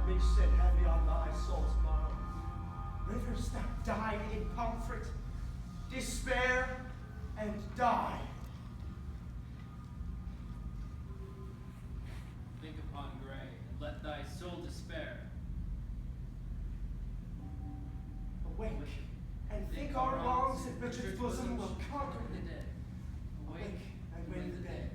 me sit heavy on thy soul tomorrow. Rivers that died in comfort, despair, and die. Think upon Gray, and let thy soul despair. Awake, and think our wrongs in Richard's bosom will conquer the dead. Awake, and win the day.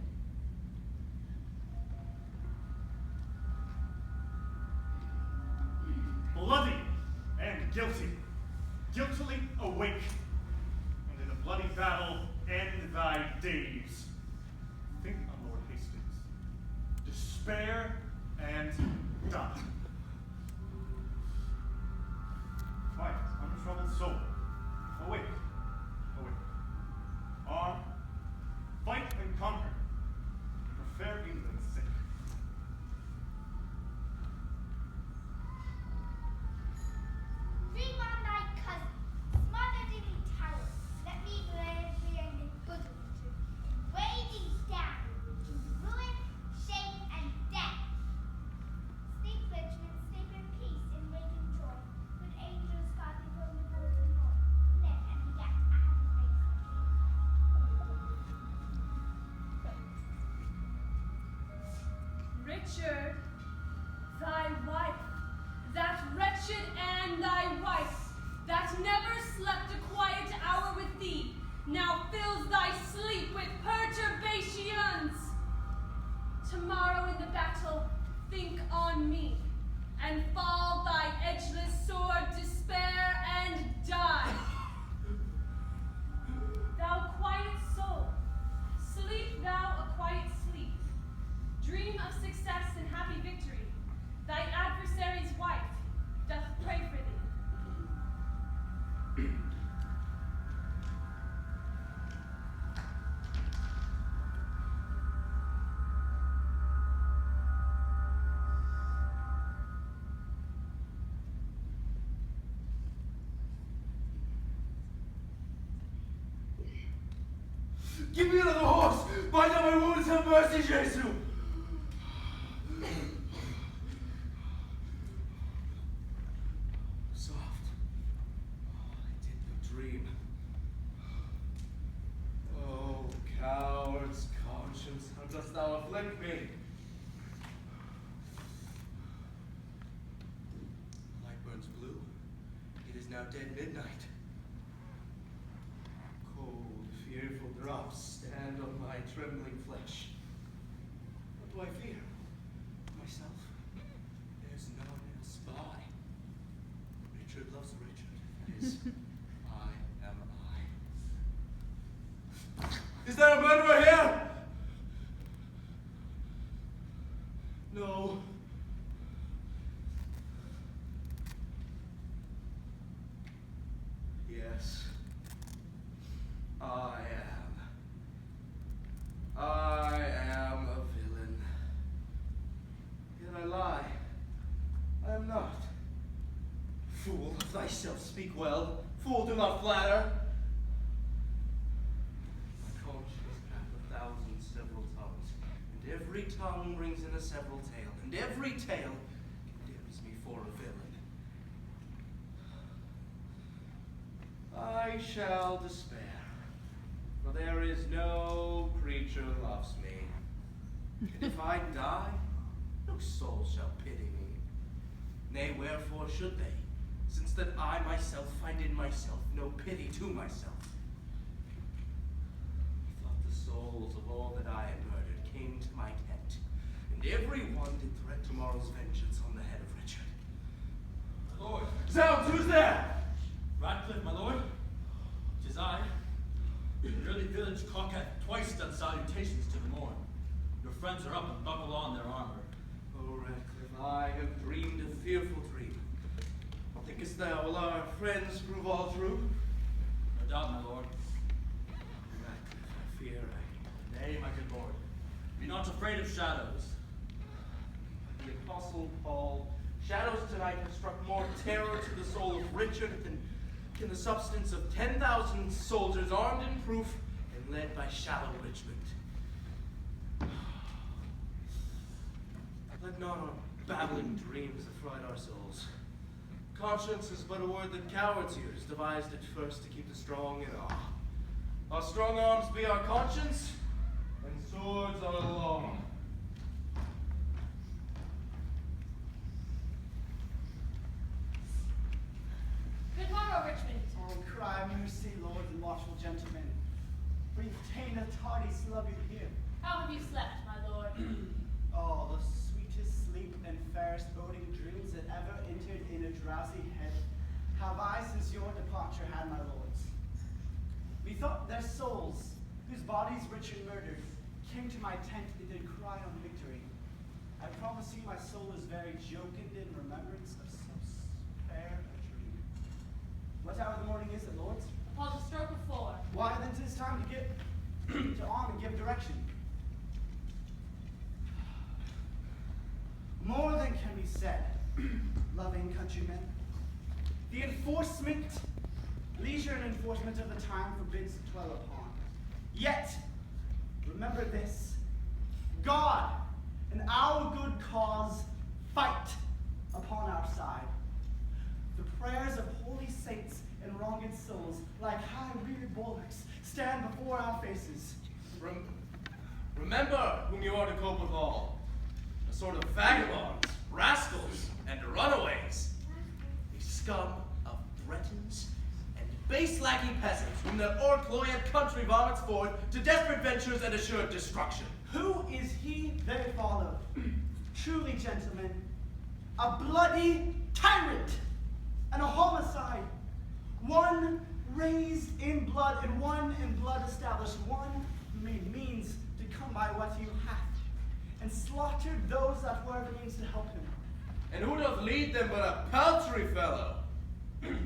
Bloody and guilty, guiltily awake, and in a bloody battle end thy days. Think on Lord Hastings, despair and die. Quiet, untroubled soul, awake, awake. Arm, fight and conquer, for fair England's sake. Dream on thy cousin, smothered in the tower. Let me live here in the bosom to weigh thee down to ruin, shame, and death. Sleep, Richmond, sleep in peace, in waking joy. Good angels guard thee from the wolves and Lord. Live and beget a happy race. Richard, thy wife, that wretched Anne thy wife, that never slept a quiet hour with thee, now fills thy sleep with perturbations. Tomorrow in the battle, think on me, and fall thy edgeless sword, despair, and die. Thou quiet soul, sleep thou a quiet sleep. Dream of success and happy victory. Thy adversary's wife doth pray for thee. Give me another horse! Bind up my wounds, have mercy, Jesus! Soft. I did but dream. Oh, coward's conscience, how dost thou afflict me? The light burns blue. It is now dead midnight. Cold, fearful drops stand on my trembling flesh. What do I fear? Myself? There's none else by. Richard loves Richard. That is, I am I. Is there a murderer here? No. Yes. I am a villain. Yet I lie. I am not. Fool, of thyself speak well. Fool, do not flatter. My conscience hath 1,000 several tongues, and every tongue brings in a several tale, and every tale condemns me for a villain. I shall despair. For there is no creature loves me. And if I die, no soul shall pity me. Nay, wherefore should they, since that I myself find in myself no pity to myself? Methought the souls of all that I had murdered came to my tent, and every one did threat tomorrow's vengeance on the head of Richard. My lord. Zounds, who's there? Ratcliffe, my lord. 'Tis I. The early village cock hath twice done salutations to the morn. Your friends are up and buckle on their armor. Oh, Ratcliffe, I have dreamed a fearful dream. Thinkest thou will our friends prove all true? No doubt, my lord. Ratcliffe, I fear I... Nay, my good lord. Be not afraid of shadows. The Apostle Paul, shadows tonight have struck more terror to the soul of Richard than can the substance of 10,000 soldiers armed and proof and led by shallow Richmond. Let none babbling dreams that fright our souls. Conscience is but a word that cowards use, devised at first to keep the strong in awe. Our strong arms be our conscience, and swords our law. Good morrow, Richmond. Oh, cry mercy, lords and watchful gentlemen. For you've ta'en a tardy sluggard here. How have you slept, my lord? Oh, the sweetest sleep and fairest boding dreams that ever entered in a drowsy head have I since your departure had, my lords. Methought their souls, whose bodies Richard murdered, came to my tent and did cry on victory. I promise you my soul is very jocund in remembrance of so fair a dream. What hour of the morning is it, lords? Upon the stroke of 4. Why, then 'tis time to get to arm and give direction. More than can be said, loving countrymen. The enforcement, leisure and enforcement of the time forbids to dwell upon. Yet, remember this, God and our good cause fight upon our side. The prayers of holy saints and wronged souls, like high-reared bulwarks, stand before our faces. Remember whom you are to cope withal. A sort of vagabonds, rascals, and runaways. A scum of Bretons and base-lacking peasants whom their o'ercloyed country vomits forth to desperate ventures and assured destruction. Who is he they follow? Truly, gentlemen, a bloody tyrant and a homicide. One raised in blood and one in blood established. One made means to come by what you hath, and slaughtered those that were the means to help him. And who doth lead them but a paltry fellow,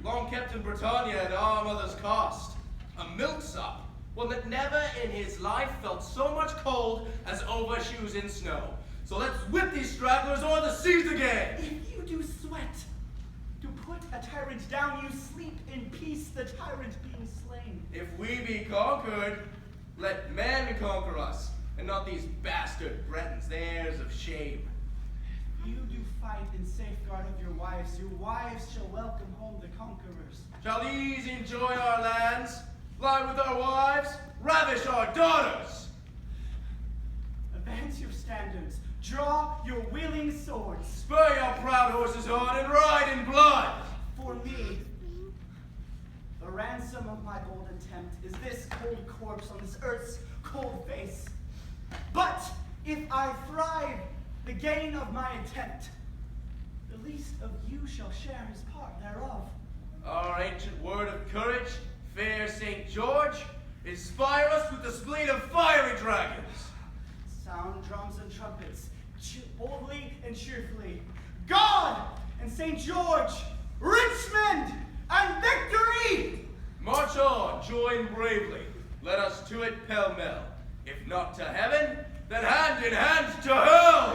long kept in Britannia at our mother's cost, a milksop, one that never in his life felt so much cold as overshoes in snow. So let's whip these stragglers o'er the seas again. If you do sweat to put a tyrant down, you sleep in peace, the tyrant being slain. If we be conquered, let men conquer us, and not these bastard Bretons, the heirs of shame. If you do fight in safeguard of your wives shall welcome home the conquerors. Shall these enjoy our lands, lie with our wives, ravish our daughters? Advance your standards, draw your wielding swords. Spur your proud horses on and ride in blood. For me, the ransom of my bold attempt is this cold corpse on this earth's cold face. But if I thrive, the gain of my intent, the least of you shall share his part thereof. Our ancient word of courage, fair St. George, inspire us with the spleen of fiery dragons. Sound drums and trumpets, boldly and cheerfully. God and St. George, Richmond and victory! March on, join bravely. Let us to it pell-mell. If not to heaven, then hand in hand to hell!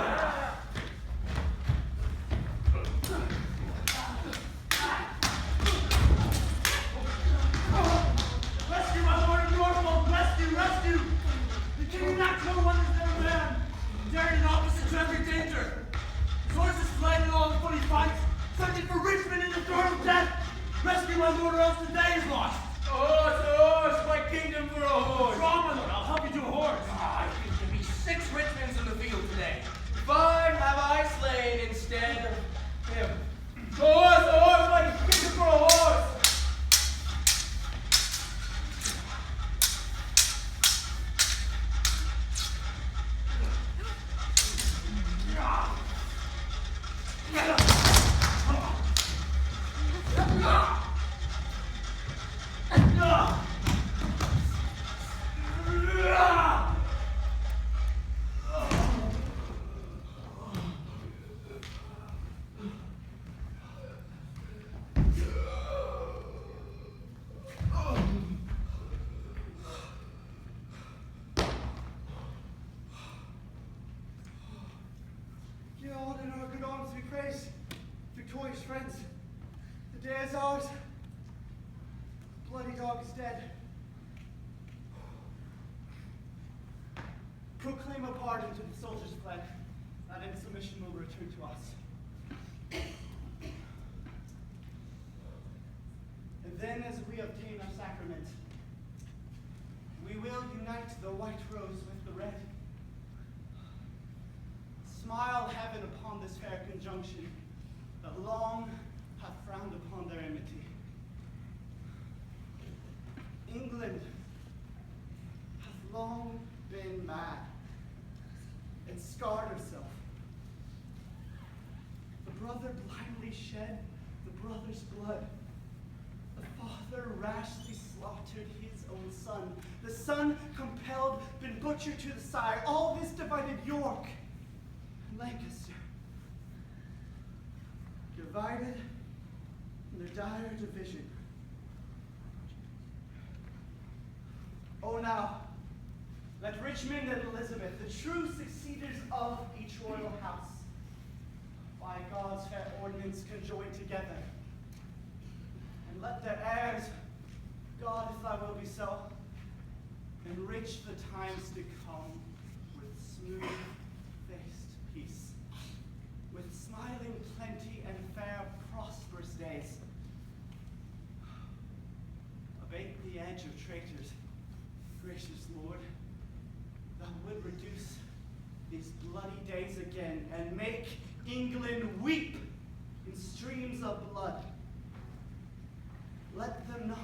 Rescue, my lord of Norfolk! Rescue, rescue! The king not no one is their man, daring opposite to every danger. His horses slain in all the footy fights, searching for Richmond in the storm of death. Rescue, my lord, or else the day is lost. A horse, my kingdom for a horse. Draw, my lord, I'll help you to a horse. I think there be 6 Richmonds in the field today. 5 have I slain instead of him. A horse, my kingdom for a horse. Give all in our good arms we praise, victorious friends. The day is ours. Bloody dog is dead. Proclaim a pardon to the soldiers fled, that in submission will return to us. the white rose with the red. Smile heaven upon this fair conjunction that long hath frowned upon their enmity. England hath long been mad and scarred herself. The brother blindly shed the brother's blood. The father rashly slaughtered his own son. The son compelled, been butchered to the sire. All this divided York and Lancaster. Divided in their dire division. Oh now, let Richmond and Elizabeth, the true succeeders of each royal house, by God's fair ordinance conjoin together, and let their heirs, God, if thy will be so, enrich the times to come with smooth-faced peace, with smiling plenty and fair prosperous days. Abate the edge of traitors, gracious Lord, that would reduce these bloody days again and make England weep in streams of blood. Let them not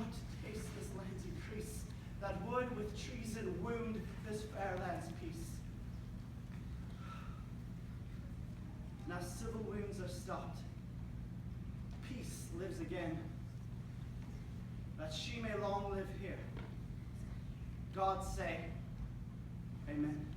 taste this land's increase, that would with treason wound this fair land's peace. Now civil wounds are stopped. Peace lives again, that she may long live here. God say, Amen.